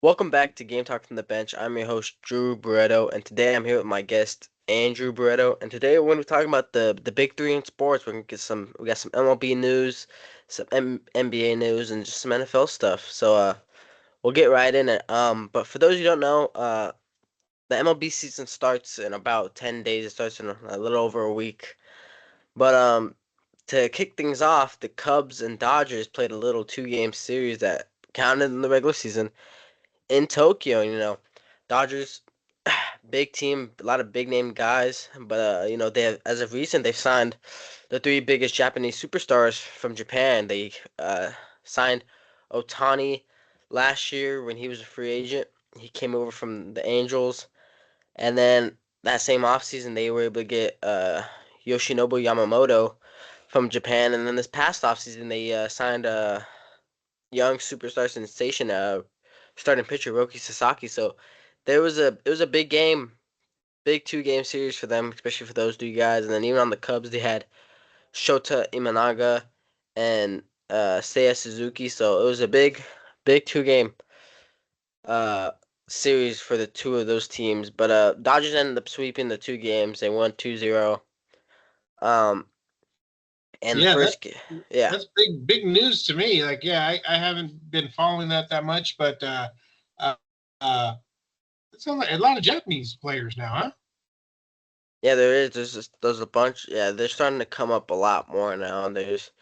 Welcome back to Game Talk from the Bench. I'm your host, Drew Barreto, and today I'm here with my guest, Andrew Barreto. And today we're going to be talking about the big three in sports. We got some MLB news, some NBA news, and just some NFL stuff. So we'll get right in it. But for those who don't know, the MLB season starts in about 10 days. It starts in a little over a week. But to kick things off, the Cubs and Dodgers played a little two-game series that counted in the regular season in Tokyo. Dodgers, big team, a lot of big name guys, but they have, as of recent they've signed the three biggest Japanese superstars from Japan. They signed Otani last year when he was a free agent. He came over from the Angels, and then that same offseason they were able to get Yoshinobu Yamamoto from Japan, and then this past offseason they signed a young superstar sensation, starting pitcher Roki Sasaki. So it was a big game, big two-game series for them, especially for those two guys. And then even on the Cubs, they had Shota Imanaga and Seiya Suzuki. So it was a big two-game uh series for the two of those teams. But Dodgers ended up sweeping the two games. They won 2-0. Um, and the Yeah, first, yeah, that's big news to me. Like, yeah, I haven't been following that much, but uh, uh, it sounds like a lot of Japanese players now, huh? yeah, there is. There's a bunch. Yeah, they're starting to come up a lot more now. There's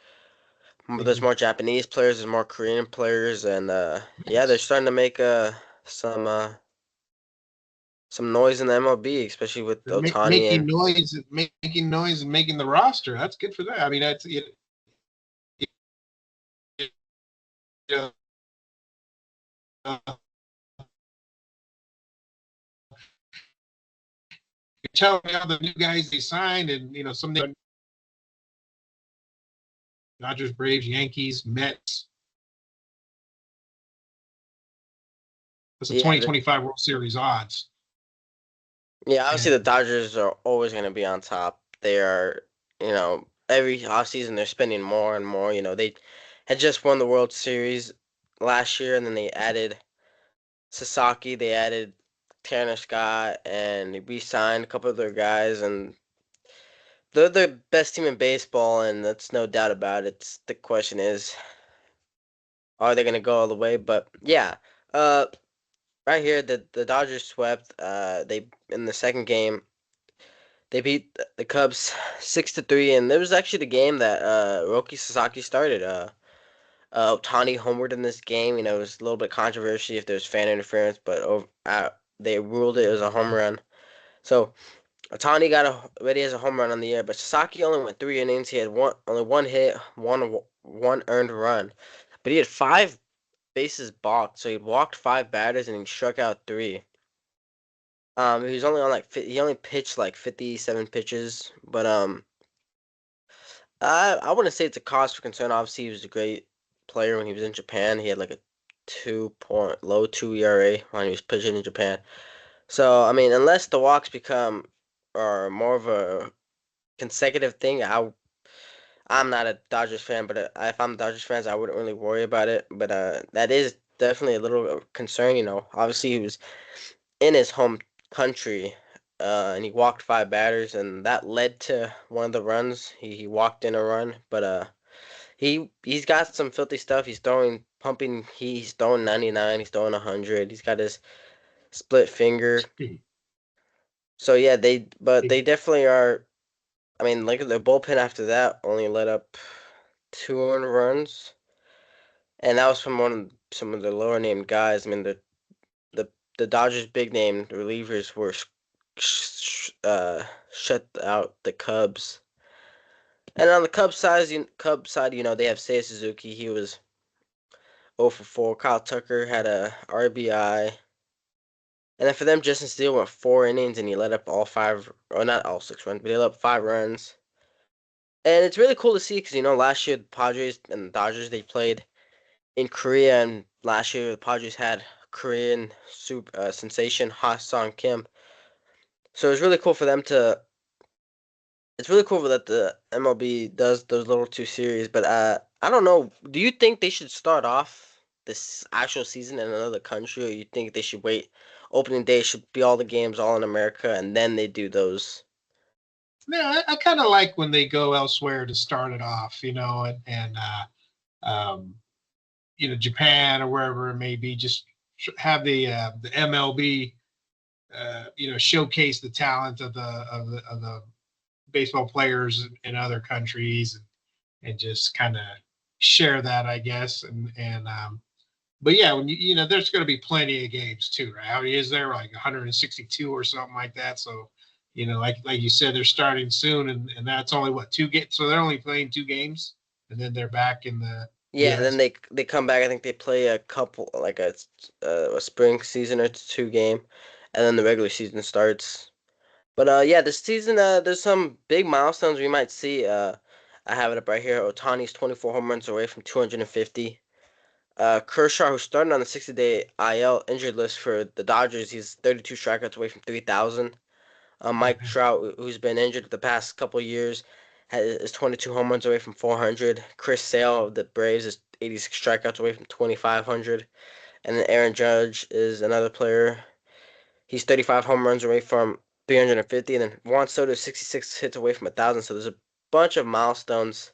Mhm. more Japanese players, there's more Korean players, and yeah, they're Nice. starting to make some uh some noise in the MLB, especially with They're Otani making and noise, and making the roster. That's good for that. I mean, uh, you're telling me all the new guys they signed, and some Dodgers, Braves, Yankees, Mets. That's the yeah, 2025 World Series odds. yeah. Obviously, the And Dodgers are always going to be on top. They are, every offseason they're spending more and more. They had just won the World Series last year, and then they added Sasaki, they added Tanner Scott, and they re-signed a couple of their guys, and they're the best team in baseball, and that's no doubt about it. The question is, are they gonna go all the way? But yeah, uh, right here, the Dodgers swept. They in the second game they beat the Cubs 6-3, and it was actually the game that Roki Sasaki started. Ohtani homered in this game. It was a little bit controversy if there was fan interference, but they ruled it as a home run. So Otani got already has a home run on the air, but Sasaki only went 3 innings. He had only one hit, one earned run, but he had five bases balked. So he walked five batters and he struck out three. He was only on he only pitched like 57 pitches, but I wouldn't say it's a cause for concern. Obviously, he was a great player when he was in Japan. He had like a 2 point low 2 ERA when he was pitching in Japan. So I mean, unless the walks become or more of a consecutive thing, I'm not a Dodgers fan, but if I'm a Dodgers fan, I wouldn't really worry about it. But that is definitely a little concern. Obviously he was in his home country, and he walked five batters, and that led to one of the runs. He walked in a run, but he's got some filthy stuff. He's throwing pumping. He's throwing 99. He's throwing 100. He's got his split finger. So yeah, they definitely are. I mean, like the bullpen after that only let up two earned runs, and that was from some of the lower named guys. I mean, the the Dodgers' big name relievers were shut out the Cubs. And on the Cubs side, they have Seiya Suzuki. He was 0 for 4. Kyle Tucker had a RBI. And then for them, Justin Steele went 4 innings and he let up all five, or not all 6 runs, but he let up 5 runs. And it's really cool to see because last year the Padres and the Dodgers they played in Korea, and last year the Padres had Korean sensation Ha-Sung Kim. So it's really cool for them to. It's really cool that the MLB does those little two series, but I don't know. Do you think they should start off? this actual season in another country, or you think they should wait? Opening day should be all the games all in America, and then they do those. Yeah, I kind of like when they go elsewhere to start it off, um, Japan or wherever it may be. Just have the MLB, showcase the talent of the baseball players in other countries, and just kind of share that, I guess. But yeah, when there's going to be plenty of games too, right? How many is there? Like 162 or something like that. So, like you said, they're starting soon, and that's only what, two games. So they're only playing two games, and then they're back in the Yeah, then U.S. they come back. I think they play a couple like a spring season or two game, and then the regular season starts. But yeah, this season there's some big milestones we might see. I have it up right here. Otani's 24 home runs away from 250. Kershaw, who's starting on the 60-day IL injured list for the Dodgers, he's 32 strikeouts away from 3,000. Mike Trout, who's been injured the past couple years, is 22 home runs away from 400. Chris Sale of the Braves is 86 strikeouts away from 2,500. And then Aaron Judge is another player. He's 35 home runs away from 350. And then Juan Soto is 66 hits away from 1,000. So there's a bunch of milestones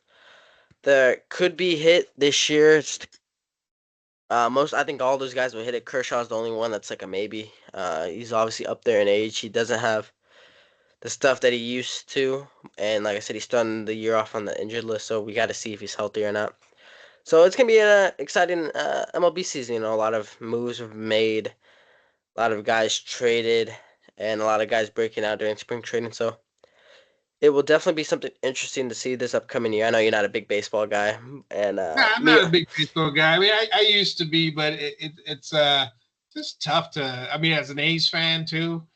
that could be hit this year. I think all those guys will hit it. Kershaw's the only one that's like a maybe. He's obviously up there in age. He doesn't have the stuff that he used to, and like I said, he's starting the year off on the injured list. So we got to see if he's healthy or not. So it's gonna be an exciting MLB season. A lot of moves have made, a lot of guys traded, and a lot of guys breaking out during spring training. So it will definitely be something interesting to see this upcoming year. I know you're not a big baseball guy, and Nah, I'm me, not a big baseball guy. I mean, I used to be, but it's just tough to. I mean, as an A's fan too,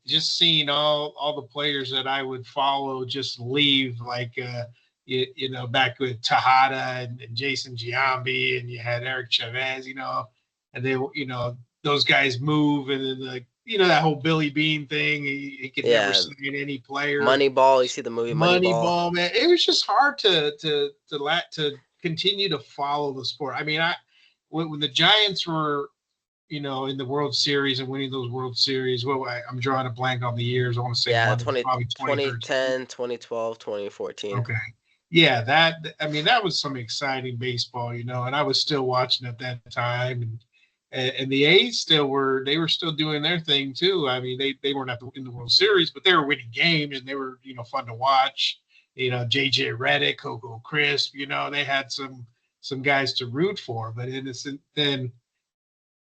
just seeing all the players that I would follow just leave, like back with Tejada and Jason Giambi, and you had Eric Chavez, and they those guys move, and then that whole Billy Bean thing, he could never yeah, sign any player. Moneyball. You see the movie Moneyball? Moneyball, man, it was just hard to continue to follow the sport. I mean, when the Giants were in the World Series and winning those World Series. I'm drawing a blank on the years. I want to say Yeah, one was probably 2013. 2010, 2012, 2014. Okay. Yeah, I mean, that was some exciting baseball, and I was still watching at that time. And the A's they were still doing their thing too. I mean, they weren't in the World Series, but they were winning games and they were, fun to watch. JJ Redick, Coco Crisp, they had some guys to root for. But then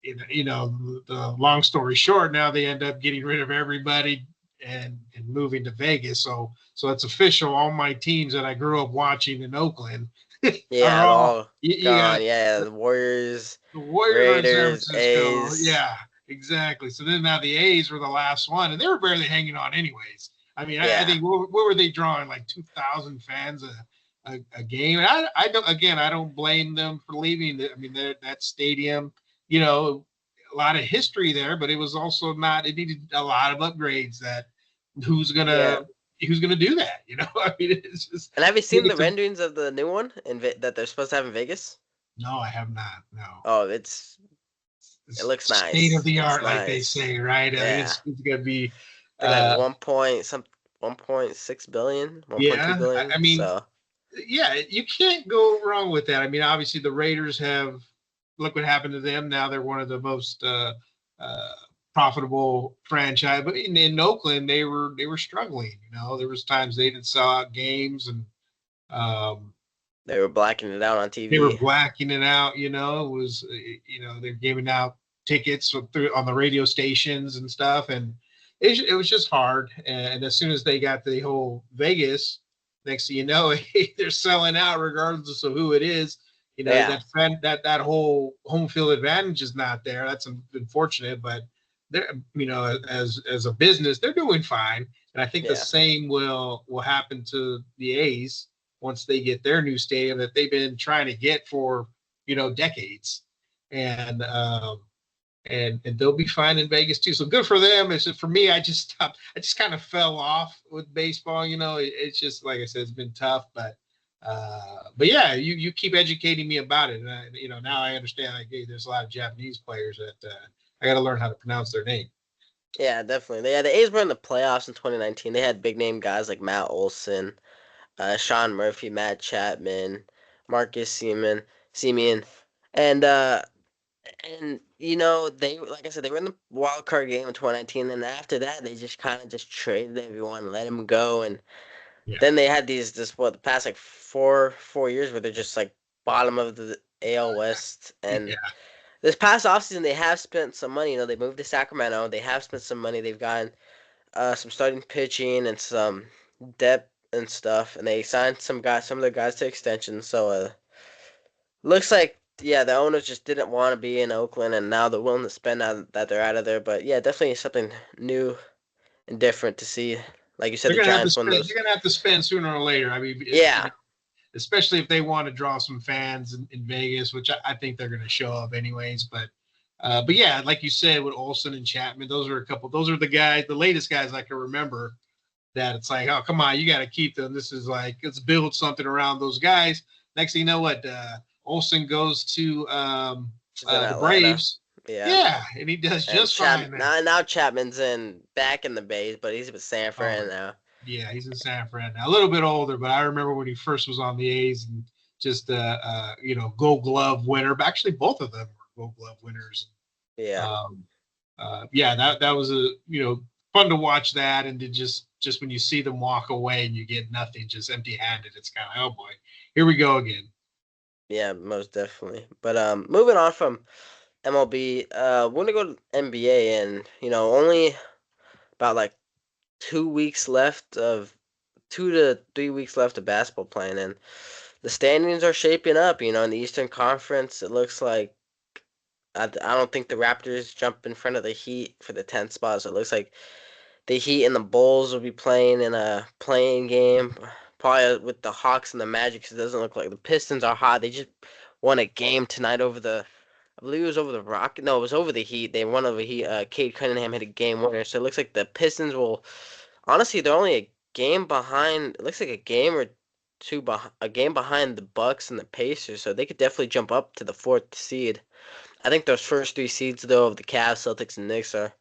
the long story short, now they end up getting rid of everybody and moving to Vegas. So it's official. All my teams that I grew up watching in Oakland are Yeah, all all you got gone. Yeah, the Warriors, the Warriors are in San Raiders, Francisco. A's. Yeah, exactly. So then now the A's were the last one, and they were barely hanging on anyways. I mean, I Yeah, think what were they drawing, like 2,000 fans a game? And I don't blame them for leaving. I mean, that stadium, a lot of history there, but it was also not. It needed a lot of upgrades. That who's yeah. gonna who's gonna do that? I mean, it's just And have you seen the it's a, renderings of the new one that they're supposed to have in Vegas? no, I have not. No. Oh, it looks State of nice. the It's art, like they nice. say, right? I mean, Yeah, it's gonna be, I think like uh, 1.6 billion, 1.2 yeah. I billion. mean, So yeah, you can't go wrong with that. I mean, obviously the Raiders have look what happened to them. Now they're one of the most uh, profitable franchise. But in Oakland, they were struggling. There was times they didn't sell out games, and um, they were blacking it out on they were TV. blacking it out. It was they're giving out tickets on the radio stations and stuff, and it was just hard. And as soon as they got the whole Vegas, next thing you know, they're selling out regardless of who it is. Yeah, That whole home field advantage is not there. That's unfortunate, but they're as a business, they're doing fine. And I think the yeah, same will happen to the A's once they get their new stadium that they've been trying to get for decades, and and they'll be fine in Vegas too. So good for them. It's just, for me, I just stopped. I just kind of fell off with baseball. It's just like I said, it's been tough, but But yeah, you keep educating me about it, and now I understand. Like, hey, there's a lot of Japanese players that I got to learn how to pronounce their name. Yeah, definitely. Yeah, the A's were in the playoffs in 2019. They had big name guys like Matt Olson, Sean Murphy, Matt Chapman, Marcus Semien, and they like I said they were in the wild card game in 2019, and after that they just kind of just traded everyone, let him go, and Yeah, then they had the past like four years where they're just like bottom of the AL West, and yeah. this past offseason they have spent some money. They moved to Sacramento. They have spent some money. They've gotten some starting pitching and some depth and stuff, and they signed some of their guys to extensions. So looks like yeah, the owners just didn't want to be in Oakland, and now they're willing to spend now that they're out of there. But yeah, definitely something new and different to see. Like you said, They're the gonna have to Giants won spend. those. They're gonna have to spend sooner or later. I mean, Yeah, especially if they want to draw some fans in Vegas, which I think they're gonna show up anyways. But yeah, like you said with Olson and Chapman, those are a couple. Those are the guys, the latest guys I can remember. That it's like, oh come on, you got to keep them. This is like let's build something around those guys. Next thing you know, what Olson goes to he's in the Atlanta. Braves. Yeah. Yeah, and he does And just fine there. Now Chapman's in back in the base, but he's with San Oh Fran now. yeah, he's in San Fran now. A little bit older, but I remember when he first was on the A's and just Gold Glove winner. But actually, both of them were Gold Glove winners. Yeah. Um, yeah, that was a fun to watch that, and to just when you see them walk away and you get nothing, just empty handed, it's kind of oh boy, here we go again. Yeah, most definitely. But moving on from MLB, we're gonna go to NBA, and only about like 2 weeks left of 2 to 3 weeks left of basketball playing, and the standings are shaping up. In the Eastern Conference, it looks like I don't think the Raptors jump in front of the Heat for the 10th spot. So it looks like the Heat and the Bulls will be playing in a playing game, probably with the Hawks and the Magic. 'Cause it doesn't look like the Pistons are hot. They just won a game tonight over I believe it was over the Rocket. No, it was over the Heat. They won over Heat. Cade Cunningham hit a game winner. So it looks like the Pistons will. Honestly, they're only a game behind. It looks like a game or two a game behind the Bucks and the Pacers. So they could definitely jump up to the fourth seed. I think those first three seeds though of the Cavs, Celtics, and Knicks are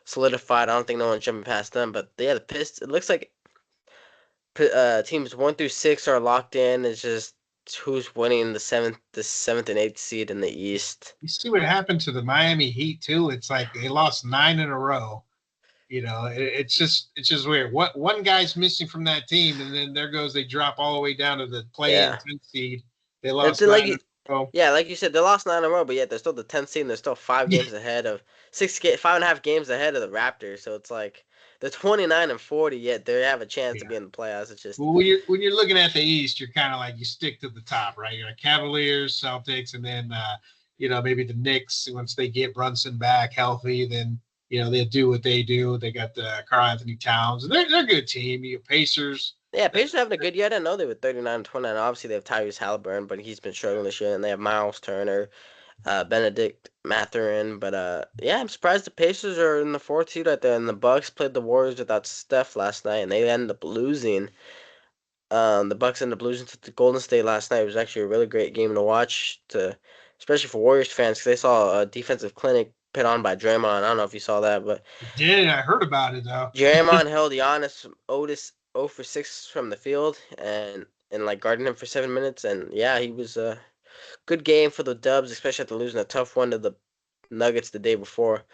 solidified. I don't think no one's jumping past them. But yeah, the Pistons. It looks like teams 1 through 6 are locked in. It's just who's winning the seventh and eighth seed in the East. You see what happened to the Miami Heat too? It's like they lost 9 in a row. It's just weird. What one guy's missing from that team, and then there goes they drop all the way down to the play-in Yeah, 10th seed. They it's lost like 9 in a row. yeah, like you said, they lost 9 in a row, but yet they're still the 10th seed. And they're still five Yeah, games ahead of 5.5 games ahead of the Raptors. So it's like they're 29 and 40, yet they have a chance to yeah. be in the playoffs. It's just Well, when you're looking at the East, you're kind of like you stick to the top, right? You're like Cavaliers, Celtics, and then maybe the Knicks once they get Brunson back healthy, then they'll do what they do. They got Karl Anthony Towns, and they're a good team. You Pacers. yeah, Pacers are having a good year. I didn't know they were 39 and 29. Obviously, they have Tyrese Halliburton, but he's been struggling this year, and they have Miles Turner, Benedict Mathurin. But yeah, I'm surprised the Pacers are in the fourth seed right there. And the Bucks played the Warriors without Steph last night, and they ended up losing. The Bucks ended up losing to the Golden State last night. It was actually a really great game to watch, especially for Warriors fans, because they saw a defensive clinic put on by Draymond. I don't know if you saw that, but Did I heard about it though? Draymond held Giannis Otis 0 for 6 from the field and like guarding him for 7 minutes. And yeah, he was a good game for the Dubs, especially after losing a tough one to the Nuggets the day before.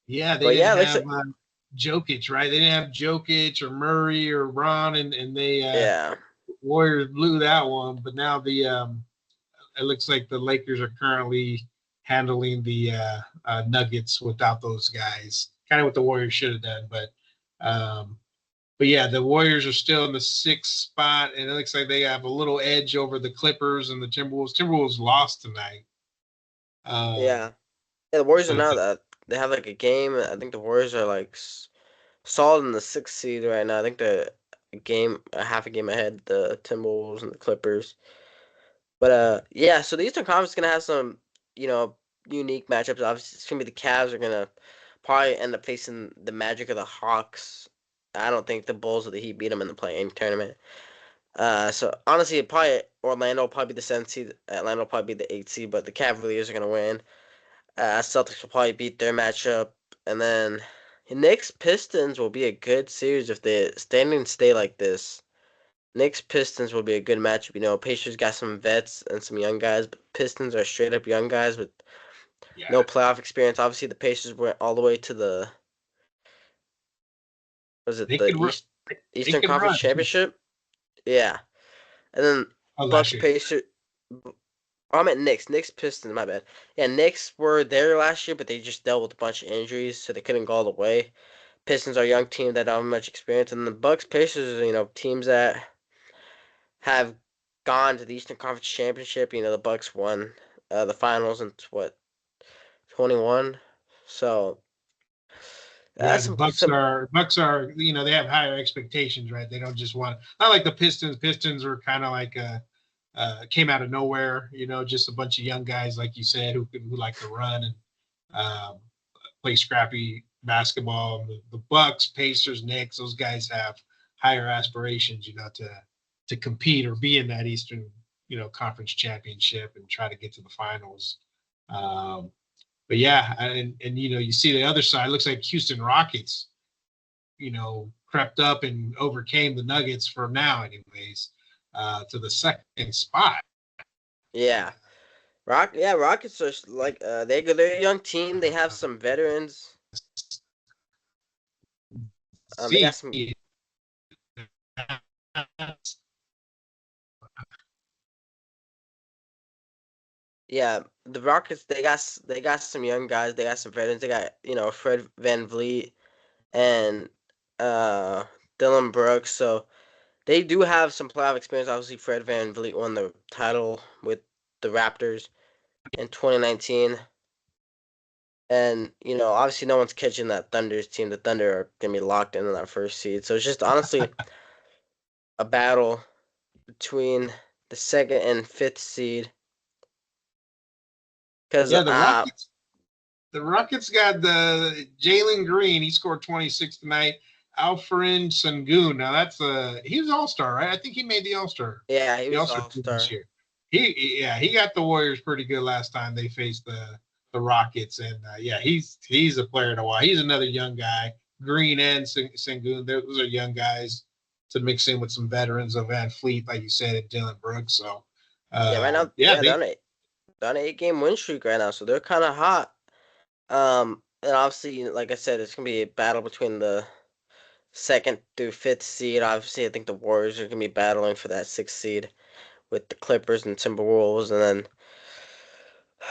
Yeah, they But didn't yeah, like have Jokic, right? They didn't have Jokic or Murray or Ron, and they yeah, Warriors blew that one. But now it looks like the Lakers are currently handling the Nuggets without those guys. Kind of what the Warriors should have done, um, but yeah, the Warriors are still in the sixth spot, and it looks like they have a little edge over the Clippers and the Timberwolves. Timberwolves lost tonight. Um, yeah, yeah. The Warriors are but now that they have like a game. I think the Warriors are like solid in the sixth seed right now. I think they're a half a game ahead the Timberwolves and the Clippers. But yeah. So the Eastern Conference is gonna have some you know unique matchups. Obviously, it's gonna be the Cavs are gonna probably end up facing the Magic of the Hawks. I don't think the Bulls or the Heat beat them in the play-in tournament. So honestly, it probably Orlando will probably be the 7th seed. Atlanta will probably be the 8th seed, but the Cavaliers are gonna win. Celtics will probably beat their matchup, and then Knicks Pistons will be a good series if the standings stay like this. Knicks Pistons will be a good matchup. Pacers got some vets and some young guys, but Pistons are straight up young guys with no Yeah, playoff experience. Obviously, the Pacers went all the way to the was it they the could run. East They Eastern could Conference run too. Championship? Yeah, and then Oh, last Bucks year. Pacers. Oh, I meant Knicks. Knicks Pistons. My bad. Yeah, Knicks were there last year, but they just dealt with a bunch of injuries, so they couldn't go all the way. Pistons are a young team that don't have much experience, and the Bucks Pacers are teams that have gone to the Eastern Conference Championship. The Bucks won the finals in what 21. So Yeah, that's the some Bucks some are Bucks are they have higher expectations, right? They don't just want not like the Pistons. Pistons are kind of like came out of nowhere, just a bunch of young guys like you said who like to run and um, play scrappy basketball. The Bucks, Pacers, Knicks, those guys have higher aspirations, to compete or be in that Eastern, conference championship and try to get to the finals. Um, but yeah, and you see the other side. It looks like Houston Rockets, crept up and overcame the Nuggets for now, anyways, to the second spot. yeah. Rockets are like they're a young team. They have some veterans. They got See, some. Yeah, the Rockets they got some young guys. They got some veterans. They got Fred Van Vliet and uh Dylan Brooks. So they do have some playoff experience. Obviously, Fred Van Vliet won the title with the Raptors in 2019. And obviously, no one's catching that Thunder's team. The Thunder are gonna be locked in that first seed. So it's just honestly a battle between the second and fifth seed. Because yeah, the Rockets got the Jalen Green. He scored 26 tonight. Alfred Sengun. Now he was All Star, right? I think he made the All Star, yeah, he the was All the Star All team this Star. year. He got the Warriors pretty good last time they faced the Rockets, and yeah, he's a player to watch. He's another young guy. Green and Sengun. Those are young guys to mix in with some veterans of Van Fleet, like you said, and Dylan Brooks. So Yeah, right now, yeah, yeah, they're on an 8 game win streak right now, so they're kind of hot. And obviously, like I said, it's gonna be a battle between the second through fifth seed. Obviously, I think the Warriors are gonna be battling for that sixth seed with the Clippers and Timberwolves, and then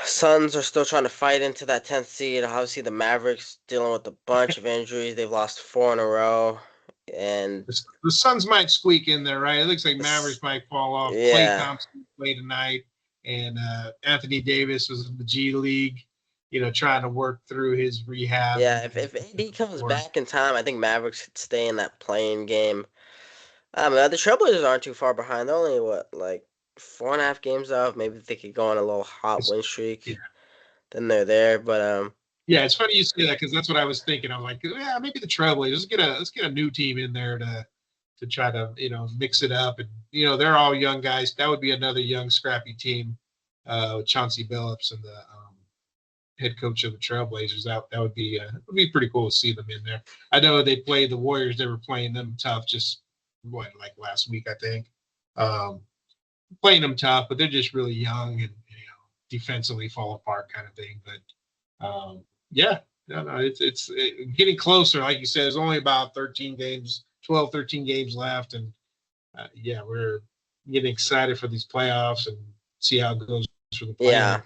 Suns are still trying to fight into that 10th seed. Obviously, the Mavericks dealing with a bunch of injuries. They've lost 4 in a row, and the Suns might squeak in there, right? It looks like this, Mavericks might fall off. Klay yeah, Thompson played tonight, and Anthony Davis was in the G League, trying to work through his rehab yeah. and, If and if AD comes work. back in time, I think Mavericks could stay in that playing game. The Trailblazers aren't too far behind. They're only what, like 4.5 games off. Maybe if they could go on a little hot It's, win yeah, streak, then they're there. But yeah, it's funny you say that because that's what I was thinking. I was like, yeah, maybe the Trailblazers. Let's get a new team in there to try to mix it up, and they're all young guys. That would be another young scrappy team with Chauncey Billups and the head coach of the Trailblazers. That would be pretty cool to see them in there. I know they played the Warriors. They were playing them tough just like last week, I think. Um, Playing them tough, but they're just really young and defensively fall apart kind of thing. But yeah, no, it's getting closer. Like you said, there's only about 13 games, 12, 13 games left, and yeah, we're getting excited for these playoffs and see how it goes for the play-in. yeah,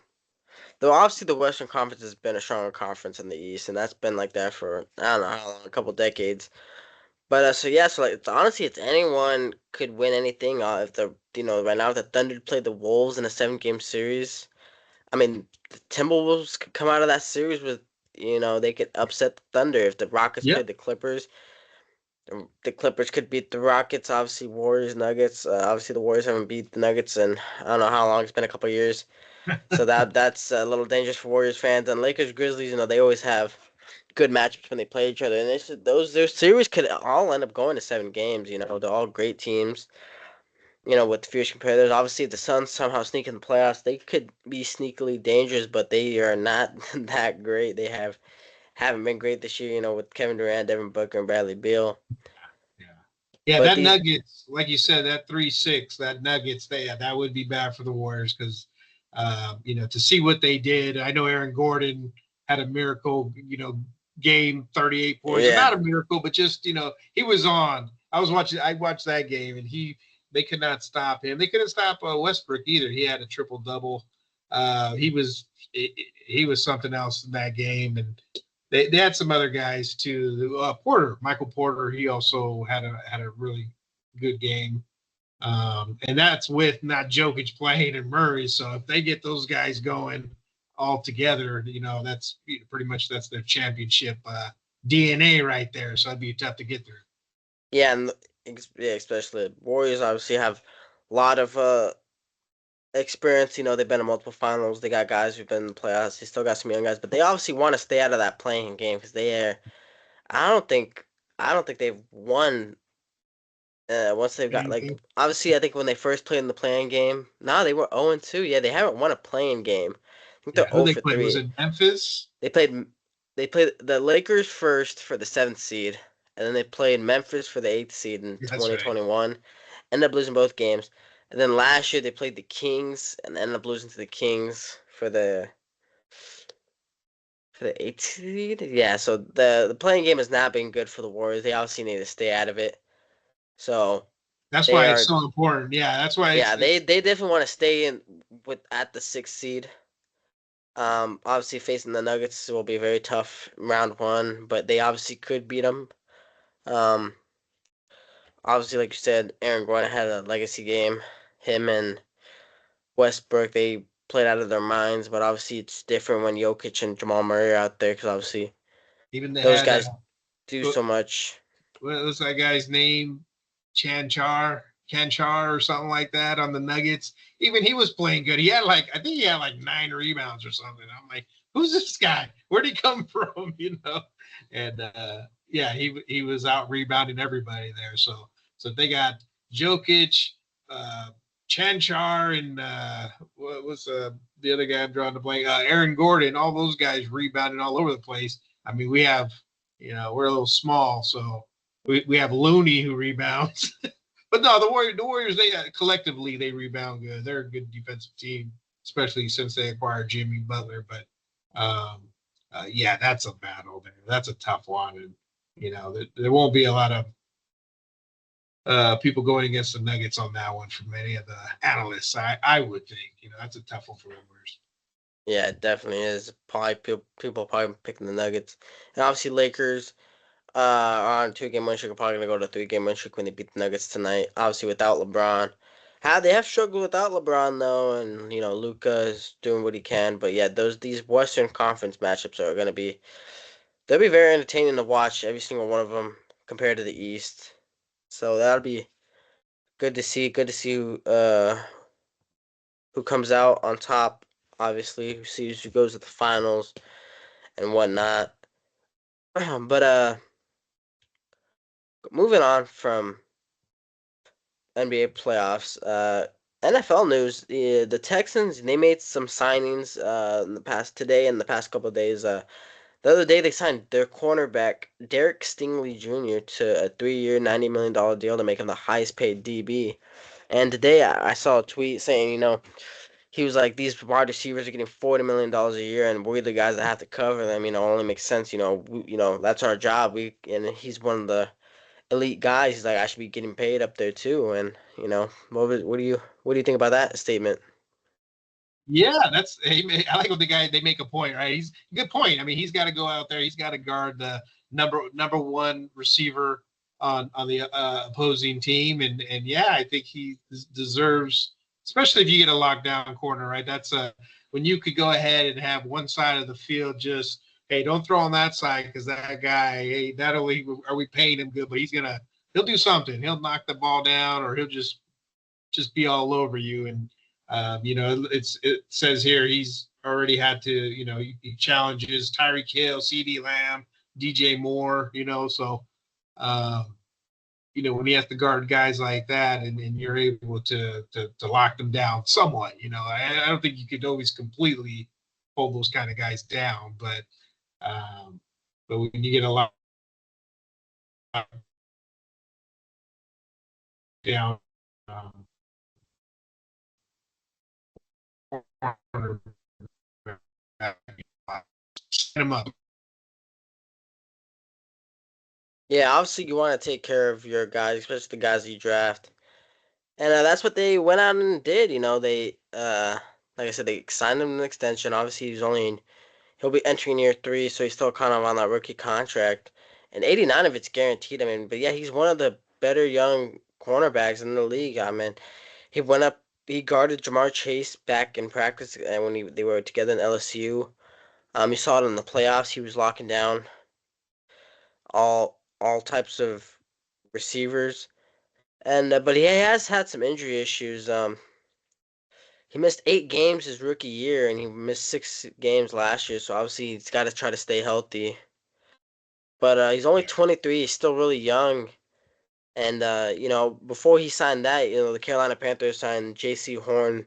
though obviously the Western Conference has been a stronger conference than the East, and that's been like that for I don't know how long, a couple decades. But so yeah, so like honestly, it's anyone could win anything. If the right now if the Thunder played the Wolves in a 7 game series, I mean the Timberwolves could come out of that series with they could upset the Thunder. If the Rockets Yep. played the Clippers, the Clippers could beat the Rockets. Obviously, Warriors, Nuggets. Obviously, the Warriors haven't beat the Nuggets in I don't know how long. It's been a couple of years, so that's a little dangerous for Warriors fans. And Lakers, Grizzlies, they always have good matchups when they play each other. And those series could all end up going to 7 games. They're all great teams. with fierce competitors. Obviously, if the Suns somehow sneak in the playoffs, they could be sneakily dangerous, but they are not that great. They haven't been great this year. With Kevin Durant, Devin Booker, and Bradley Beal. Yeah. Yeah, But that these, Nuggets, like you said, that 3-6, that Nuggets, that would be bad for the Warriors because, to see what they did. I know Aaron Gordon had a miracle, game, 38 points, or yeah, not a miracle, but just, he was on. I watched that game, and they could not stop him. They couldn't stop Westbrook either. He had a triple double. He was something else in that game, and they had some other guys too. Michael Porter, he also had a really good game. And that's with not Jokic playing and Murray. So if they get those guys going all together, that's pretty much that's their championship DNA right there. So it'd be tough to get through. yeah, and yeah, especially the Warriors obviously have a lot of experience. They've been in multiple finals. They got guys who've been in the playoffs. They still got some young guys, but they obviously want to stay out of that playing game because they are. I don't think I don't think they've won. Once they've got like obviously, I think when they first played in the playing game, they were 0-2. Yeah, they haven't won a playing game. I think they're Yeah, who 0 they for played? Was 3. it Memphis? They played they played the Lakers first for the seventh seed, and then they played Memphis for the eighth seed in Yeah, that's right. 2021. Ended up losing both games, and then last year they played the Kings and ended up losing to the Kings for the eighth seed. Yeah, so the playing game has not been good for the Warriors. They obviously need to stay out of it. So That's they why it's are so important. Yeah, that's why yeah it's they definitely want to stay in with at the sixth seed. Obviously facing the Nuggets will be very tough round one, but they obviously could beat them. Um, Obviously, like you said, Aaron Gordon had a legacy game. Him and Westbrook, they played out of their minds, but obviously it's different when Jokic and Jamal Murray are out there because obviously even they those had guys do so much. what was that guy's name? Chanchar or something like that on the Nuggets. Even he was playing good. I think he had like 9 rebounds or something. I'm like, who's this guy? Where'd he come from? And yeah, he was out rebounding everybody there. So they got Jokic, uh, Chanchar, and what was the other guy I'm drawing the blank? Aaron Gordon. All those guys rebounding all over the place. I mean, we're a little small, so we have Looney who rebounds. But no, the Warriors, they collectively they rebound good. They're a good defensive team, especially since they acquired Jimmy Butler. But yeah, that's a battle there. That's a tough one, and there won't be a lot of people going against the Nuggets on that one from any of the analysts. I would think that's a tough one for the Warriors. Yeah, it definitely is. Probably people probably picking the Nuggets, and obviously Lakers. On 2 game win streak, are probably gonna go to 3 game win streak when they beat the Nuggets tonight. Obviously without LeBron. How they have struggled without LeBron though, and Luka is doing what he can. But yeah, these Western Conference matchups are gonna be they'll be very entertaining to watch every single one of them compared to the East. So that'll be good to see. Good to see who comes out on top. Obviously, who sees who goes to the finals and whatnot. But moving on from NBA playoffs. NFL news: the Texans they made some signings in the past couple of days. The other day they signed their cornerback Derek Stingley Jr. to a 3-year, $90 million deal to make him the highest paid DB. And today I saw a tweet saying, he was like, these wide receivers are getting $40 million a year, and we're the guys that have to cover them. It only makes sense. That's our job. And he's one of the elite guys. He's like, I should be getting paid up there too. And what do you think about that statement? Yeah, I like what they make a point, right? He's a good point. I mean, he's got to go out there. He's got to guard the number one receiver on the opposing team, and yeah, I think he deserves, especially if you get a lockdown corner, right? That's when you could go ahead and have one side of the field just, hey, don't throw on that side because that guy, hey, not only are we paying him good, but he'll do something. He'll knock the ball down, or he'll just be all over you. And it says here he's already had to, he challenges Tyreek Hill, CD Lamb, DJ Moore, so um, when you have to guard guys like that, and you're able to lock them down somewhat. I don't think you could always completely hold those kind of guys down, um, but when you get a lot down, um, set them up. Yeah, obviously you want to take care of your guys, especially the guys you draft. And that's what they went out and did. They like I said, they signed him an extension. Obviously, he'll be entering year three, so he's still kind of on that rookie contract. And 89 of it's guaranteed. I mean, but yeah, he's one of the better young cornerbacks in the league. I mean, he went up, he guarded Jamar Chase back in practice, and when they were together in LSU, you saw it in the playoffs. He was locking down all types of receivers. And but he has had some injury issues. He missed 8 games his rookie year, and he missed 6 games last year. So obviously he's got to try to stay healthy. But he's only 23. He's still really young. And before he signed that, the Carolina Panthers signed J.C. Horn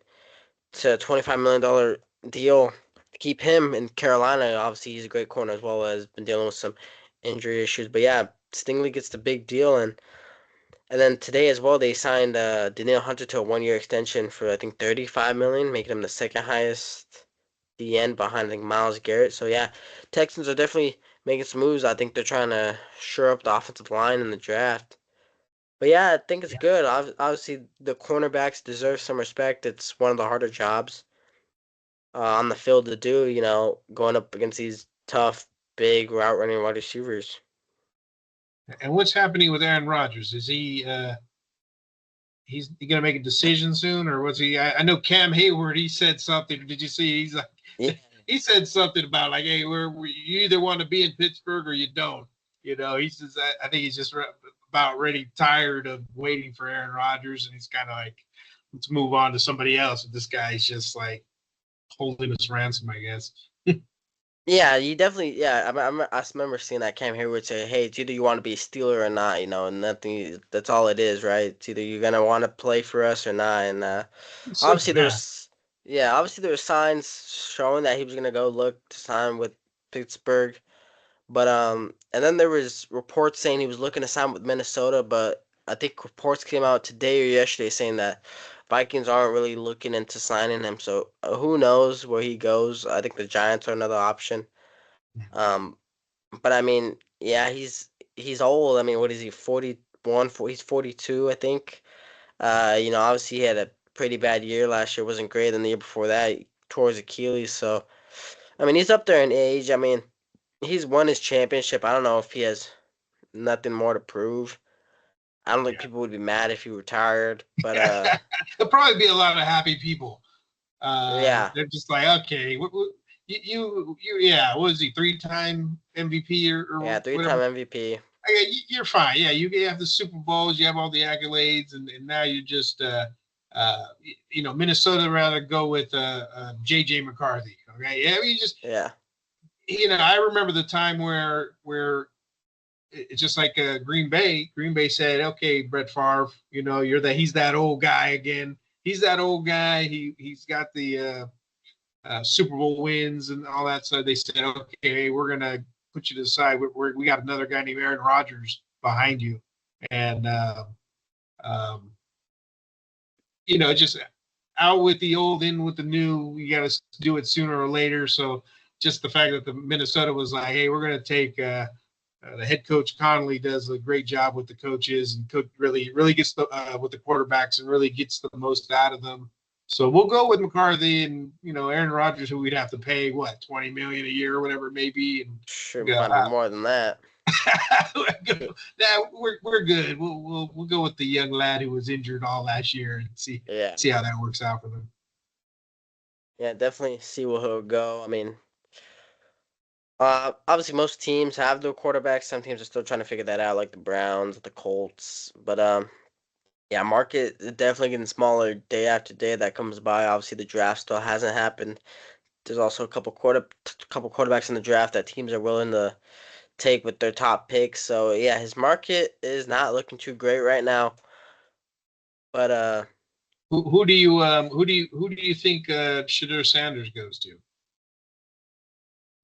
to a $25 million deal to keep him in Carolina. Obviously, he's a great corner as well as been dealing with some injury issues. But yeah, Stingley gets the big deal, and then today as well, they signed Danielle Hunter to a 1 year extension for I think 35 million, making him the second highest DN behind I think Myles Garrett. So yeah, Texans are definitely making some moves. I think they're trying to shore up the offensive line in the draft. But yeah, I think it's good. Obviously, the cornerbacks deserve some respect. It's one of the harder jobs on the field to do. Going up against these tough, big route running wide receivers. And what's happening with Aaron Rodgers? Is he's he gonna make a decision soon, or was he? I know Cam Hayward. He said something. Did you see? He's like, Yeah, he said something about like, hey, you either want to be in Pittsburgh or you don't. He says I think he's just about ready, tired of waiting for Aaron Rodgers, and he's kind of like, let's move on to somebody else. This guy's just like holding us ransom, I guess. yeah, you definitely. Yeah, I remember seeing that Cam Hayward say, "Hey, it's either you want to be a Steeler or not." And nothing. That's all it is, right? It's either you're gonna want to play for us or not. And It's obviously simple there math. was, yeah, obviously there were signs showing that he was gonna go look to sign with Pittsburgh. But and then there was reports saying he was looking to sign with Minnesota, but I think reports came out today or yesterday saying that Vikings aren't really looking into signing him. So who knows where he goes? I think the Giants are another option. Um, but I mean, yeah, he's old. I mean, what is he? 41, he's 42, I think. Obviously he had a pretty bad year last year. Wasn't great. And the year before that, he tore his Achilles. So I mean, he's up there in age. I mean, he's won his championship. I don't know if he has nothing more to prove. I don't think Yeah. people would be mad if he retired, but There'll probably be a lot of happy people. yeah, They're just like, okay, yeah, what is he, 3-time MVP yeah, or three-time whatever? MVP. Okay, you're fine. Yeah, you have the Super Bowls, you have all the accolades, and now you're just, Minnesota rather go with JJ McCarthy. Okay, yeah, you just, Yeah, I remember the time where it's just like Green Bay. Green Bay said, "Okay, Brett Favre, he's that old guy again. He's that old guy. He's got the Super Bowl wins and all that." So they said, "Okay, we're gonna put you to the side. We got another guy named Aaron Rodgers behind you, and um, just out with the old, in with the new. You got to do it sooner or later." So just the fact that the Minnesota was like, "Hey, we're gonna take." The head coach Connolly does a great job with the coaches and really gets with the quarterbacks and really gets the most out of them. So we'll go with McCarthy and Aaron Rodgers, who we'd have to pay what 20 million a year or whatever it may be, sure, and might be more than that. nah, we're good. We'll go with the young lad who was injured all last year and see Yeah, see how that works out for them. yeah, definitely see where he'll go. I mean, obviously most teams have their quarterbacks. Some teams are still trying to figure that out, like the Browns, the Colts. But yeah, market is definitely getting smaller day after day that comes by. Obviously, the draft still hasn't happened. There's also a couple quarterbacks in the draft that teams are willing take with their top picks. So yeah, his market is not looking too great right now. But who do you think Shadur Sanders goes to?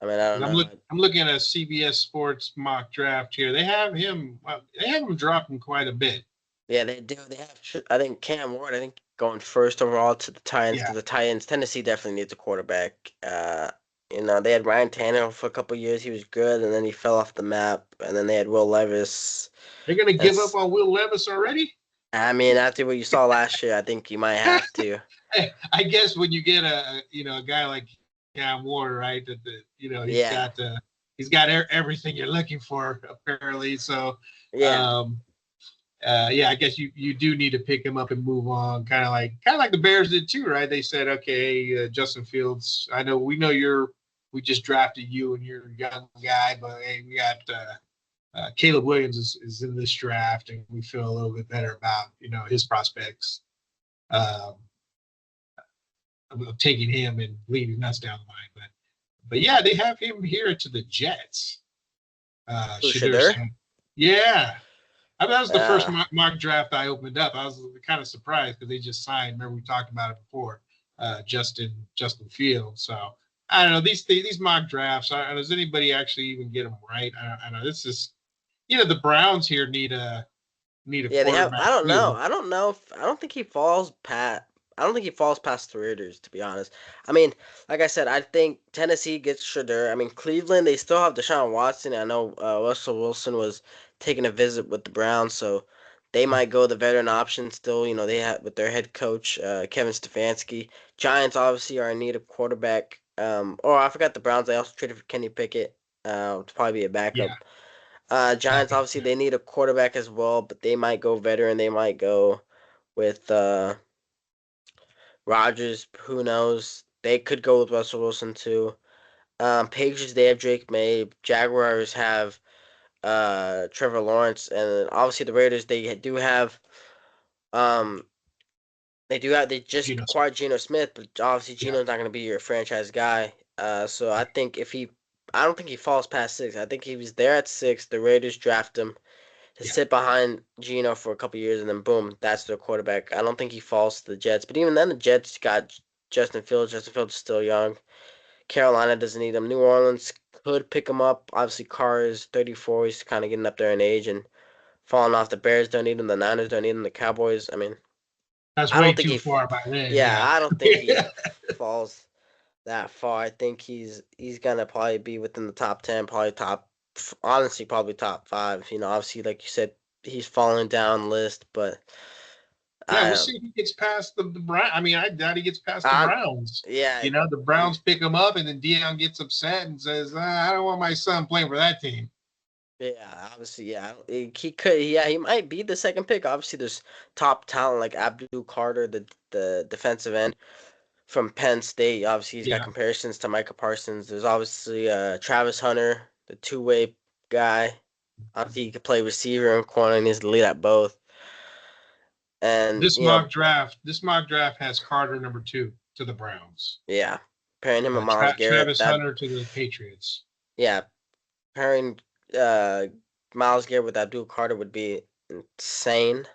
I mean, I don't know. I'm looking at a CBS Sports mock draft here. They have him dropping quite a bit. Yeah, they do. They have. I think Cam Ward. I think going first overall to the Titans Yeah, because the Titans, Tennessee definitely needs a quarterback. They had Ryan Tannehill for a couple years. He was good, and then he fell off the map. And then they had Will Levis. they're gonna give up That's. on Will Levis already. I mean, after what you saw last year, I think you might have to. I guess when you get a guy like Cam Ward, right? Yeah, he's got everything you're looking for apparently. So yeah, um, yeah, I guess you do need to pick him up and move on, kind of like the Bears did too, right? They said, okay, Justin Fields, we know we just drafted you and you're a young guy, but hey, we got Caleb Williams is in this draft, and we feel a little bit better about his prospects um, of taking him and leading us down the line. But yeah, they have him here to the Jets. who Shadur Shadur? Sanders. Yeah, I mean, that was the first Uh, mock draft I opened up. I was kind of surprised because they just signed. Remember we talked about it before, Justin Fields. So I don't know these mock drafts. Does anybody actually even get them right? I don't know. This is the Browns here need a yeah, they have. quarterback I don't know. too. I don't know if I don't think he falls pat. I don't think he falls past the Raiders, to be honest. I mean, like I said, I think Tennessee gets Shadur. I mean, Cleveland, they still have Deshaun Watson. I know Russell Wilson was taking a visit with the Browns, so they might go the veteran option still. They have with their head coach Kevin Stefanski. Giants obviously are in need of quarterback. Oh, I forgot the Browns. They also traded for Kenny Pickett to probably be a Yeah, backup. Giants backup. obviously they need a quarterback as well, but they might go veteran. They might go with Rodgers. Who knows? They could go with Russell Wilson too. Patriots they have Drake May. Jaguars have Trevor Lawrence, and obviously the Raiders um they just Geno Smith. acquired Geno Smith, but obviously Yeah, Geno's not going to be your franchise guy. So I think I don't think he falls past six. I think he was there at six. The Raiders draft him to yeah. sit behind Geno for a couple years and then boom, that's their quarterback. I don't think he falls to the Jets, but even then, the Jets got Justin Fields. Justin Fields is still young. Carolina doesn't need him. New Orleans could pick him up. Obviously, Carr is 34. He's kind of getting up there in age and falling off. The Bears don't need him. The Niners don't need him. The Cowboys. I mean, That's I way don't think too he. far by then. Yeah, Yeah, I don't think he falls that far. I think he's gonna probably be within the top 10, probably honestly probably top five. Obviously like you said, he's falling down the list, but yeah. We'll I see if he gets past the Brown. I mean, I doubt he gets past the I Browns. yeah The Browns pick him up, and then Dion gets upset and says, "I don't want my son playing for that team." yeah obviously yeah he could yeah he might be the second pick. Obviously there's top talent like Abdul Carter, the defensive end from Penn State. Obviously he's got Yeah, comparisons to Micah Parsons. There's obviously Travis Hunter, the two-way guy. Obviously he could play receiver and corner and he's the lead at both. And this mock draft has Carter number 2 to the Browns. yeah, pairing him with Miles Garrett, Travis that Hunter to the Patriots. yeah, pairing uh Miles Garrett with Abdul Carter would be insane.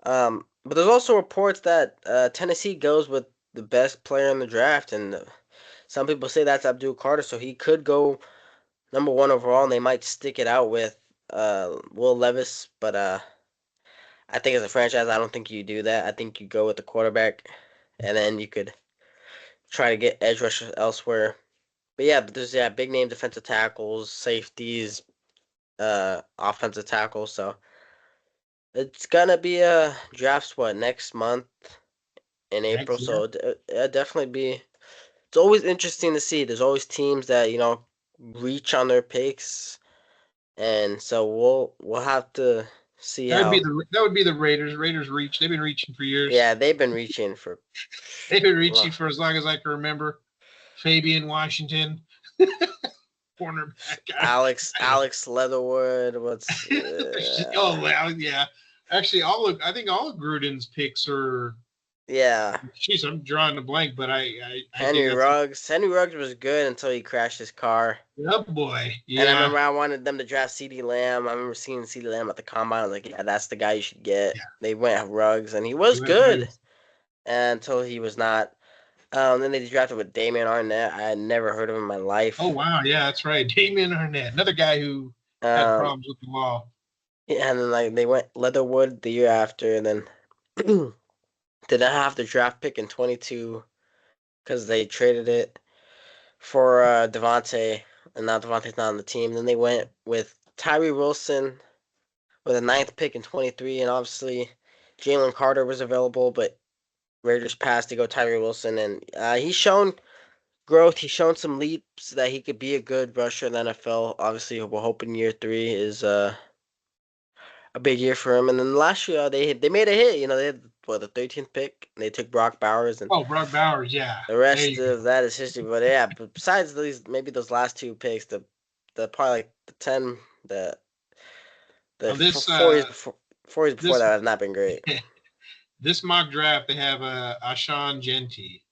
But there's also reports that Tennessee goes with the best player in the draft, and some people say that's Abdul Carter, so he could go number one overall, and they might stick it out with Will Levis. But I think as a franchise, I don't think you do that. I think you go with the quarterback, and then you could try to get edge rushers elsewhere. But there's big name defensive tackles, safeties, offensive tackles. So it's gonna be a draft what next month in April. Next So year. it'll definitely be. It's always interesting to see. There's always teams that reach on their picks, and so we'll have to see how. That would be the Raiders. Raiders reach. They've been reaching for years. Yeah, they've been reaching for. They've been Well, reaching for as long as I can remember. Fabian Washington, cornerback. Alex Leatherwood. What's Oh well, yeah. Actually, I think all of Gruden's picks are Yeah. Jeez, I'm drawing a blank, but I think Henry that's Ruggs. Henry Ruggs was good until he crashed his car. oh boy, And I yeah, remember I wanted them to draft CeeDee Lamb. I remember seeing CeeDee Lamb at the combine. I was like, yeah, that's the guy you should get. yeah. They went Ruggs, and he He was went good Ruggs. until he was not. Then they drafted with Damian Arnett. I had never heard of him in my Oh life. wow, yeah, that's right. Damian Arnett, another guy who had Um, problems with the law. yeah, and then like they went Leatherwood the year after, and then did not have the draft pick in 22 because they traded it for Devontae, and now Devontae's not on the team. Then they went with Tyree Wilson with a ninth pick in 23, and obviously Jalen Carter was available, but Raiders passed to go Tyree Wilson, and he's shown growth. He's shown some leaps that he could be a good rusher in the NFL. Obviously, we're hoping year three is a big year for him. And then last year they made a hit. They had what the 13th pick, and they took Brock Bowers, and Oh, Brock Bowers, yeah. the There rest you go. of that is history. But yeah, but besides maybe those last two picks, the probably like the 10, the Now this 4 years before 4 years before this that have not been great. this mock draft they have Ashawn Genty.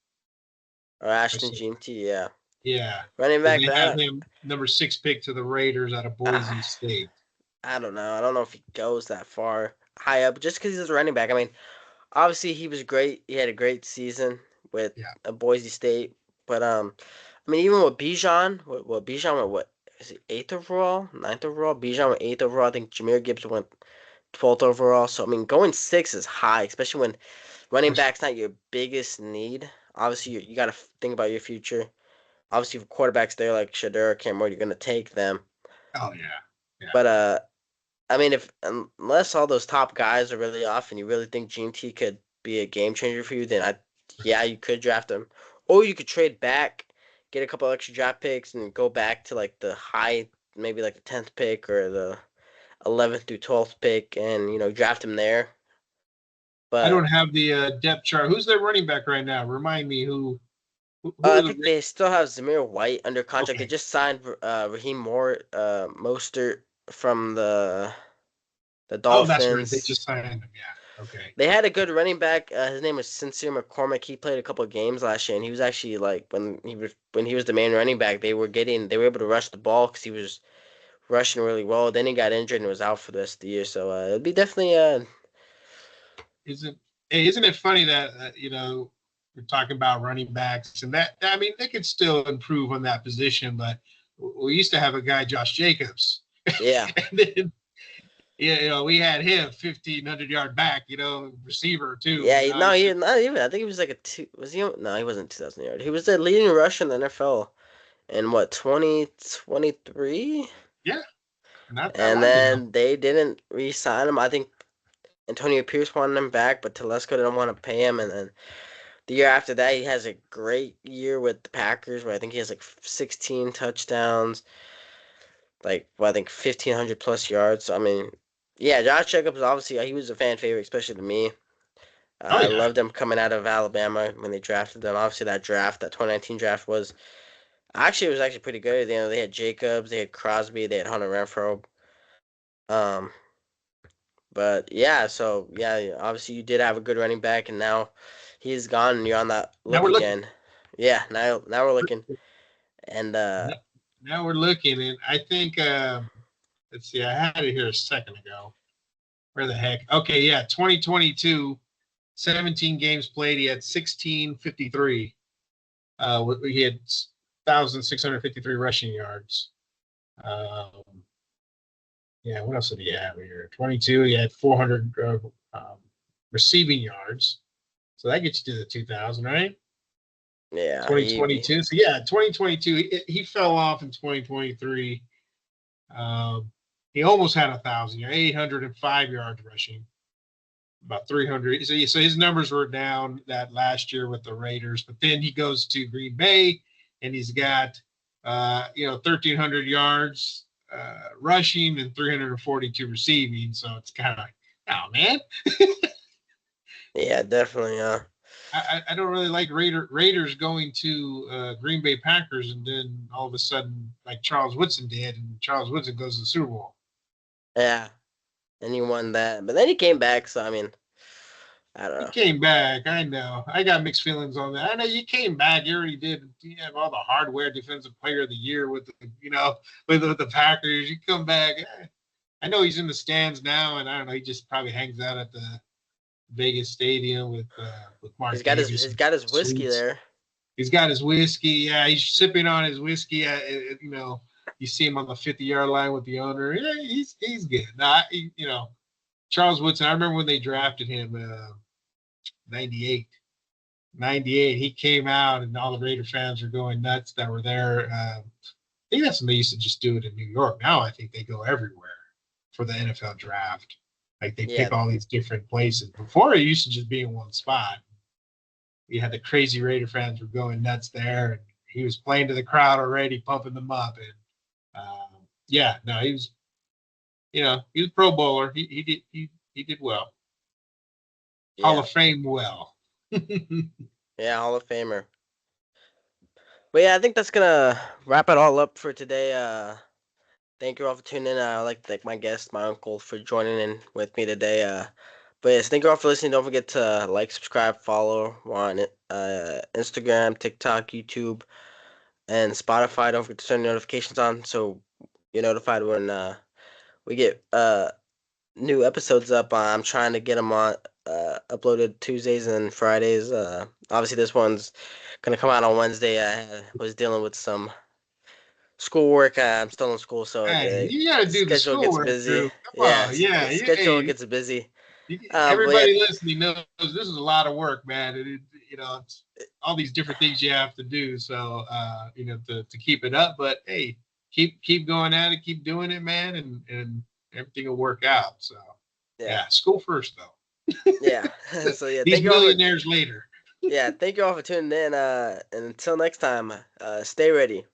Or Ashton Jeanty, yeah, Yeah, running because back. they have But him number 6 pick to the Raiders out of I, Boise State. I don't know. I don't know if he goes that far high up just because he's a running back. I mean, obviously he was great. He had a great season with Yeah. Boise State. But I mean, even with Bijan, what Bijan went what is it eighth overall, ninth overall? Bijan went eighth overall. I think Jameer Gibbs went 12th overall. So I mean, going six is high, especially when running back's not your biggest need. Obviously, you got to think about your future. Obviously, if quarterbacks there like Shadur, Cam Ward, you're gonna take them. Oh yeah. Yeah. But I mean, if unless all those top guys are really off, and you really think Gene T could be a game changer for you, then yeah, you could draft him, or you could trade back, get a couple extra draft picks, and go back to like the high, maybe like the 10th pick or the 11th through 12th pick, and draft him there. I don't But have the depth chart. Who's their running back right now? Remind me who I are the think they still have Zamir White under contract. They okay. just signed Raheem Moore, Mostert from the Oh, that's right. They Dolphins. just signed him. Yeah. Okay. They had a good running back. His name was Sincere McCormick. He played a couple of games last year, and he was actually like when he was the main running back, they were able to rush the ball because he was rushing really well. Then he got injured and was out for the rest of the year. So it'd be definitely Isn't hey, isn't it funny that we're talking about running backs and that I mean they could still improve on that position, but we used to have a guy Josh Jacobs, yeah, and then yeah, we had him 1,500 yard back, receiver too. yeah. I No, he not even. I think he was like a two. Was he? No, he wasn't 2,000 yard. He was the leading rusher in the NFL in what 2023, yeah, not that and long ago. then they didn't re-sign him. I think Antonio Pierce wanted him back, but Telesco didn't want to pay him, and then the year after that, he has a great year with the Packers, where I think he has like 16 touchdowns, like I think 1,500 plus yards. So, I mean, yeah, Josh Jacobs obviously he was a fan favorite, especially to me. Oh I yeah, loved him coming out of Alabama when they drafted them. Obviously, that 2019 draft was actually pretty good. They had Jacobs, they had Crosby, they had Hunter Renfro. Um, but yeah, so yeah, obviously you did have a good running back, and now he's gone, and you're on that now look we're looking. again. Yeah, now we're looking. And Now we're looking, and I think let's see, I had it here a second ago. Where the heck? Okay, yeah, 2022, 17 games played. He had 1653. He had 1,653 rushing yards. Um, yeah, what else did he have here? 22. He had 400 receiving yards. So that gets you to the 2,000, right? yeah, he 2022. So yeah, 2022. He fell off in 2023. Um, he almost had 1,000. 805 yards rushing. About 300. So his numbers were down that last year with the Raiders, but then he goes to Green Bay and he's got 1,300 yards rushing and 342 receiving. So it's kind of like, oh man, yeah, definitely. I don't really like Raiders going to Green Bay Packers and then all of a sudden like Charles Woodson did, and Charles Woodson goes to the Super Bowl. Yeah, and he won that, but then he came back. So I mean, I don't He know. came back. I know. I got mixed feelings on that. I know you came back. You already did. You have all the hardware defensive player of the year with the, with the Packers. You come back. I know he's in the stands now, and I don't know. He just probably hangs out at the Vegas Stadium with Mark Davis He's and got his whiskey suites. there. He's got his whiskey. Yeah, he's sipping on his whiskey. You see him on the 50-yard line with the owner. Yeah, he's good. Nah, Charles Woodson. I remember when they drafted him, 98. 98. He came out, and all the Raider fans were going nuts that were there. I think that's when they used to just do it in New York. Now I think they go everywhere for the NFL draft. Like they Yeah, pick all these different places. Before it used to just be in one spot. You had the crazy Raider fans were going nuts there, and he was playing to the crowd already, pumping them up. And yeah, no, he was a Pro Bowler. He did well. Hall yeah, of Fame well. yeah. Hall of Famer. But yeah, I think that's gonna wrap it all up for today. Thank you all for tuning in. I'd like to thank my guest, my uncle, for joining in with me today. But yes, thank you all for listening. Don't forget to like, subscribe, follow. We're on Instagram, TikTok, YouTube, and Spotify. Don't forget to turn notifications on so you're notified when we get new episodes up. I'm trying to get them on uploaded Tuesdays and Fridays. Obviously, this one's gonna come out on Wednesday. I was dealing with some schoolwork. I'm still in school, so Hey, the you got to do the schedule gets schoolwork, busy. Drew. Come Yeah, on, yeah. schedule gets busy. But yeah, Everybody listening knows this is a lot of work, man. It's all these different things you have to do. So, to keep it up. But hey, keep going at it, keep doing it, man, and everything will work out. So, yeah, yeah, school first though. yeah. So yeah, These millionaires later. thank you all for tuning in. And until next time, stay ready.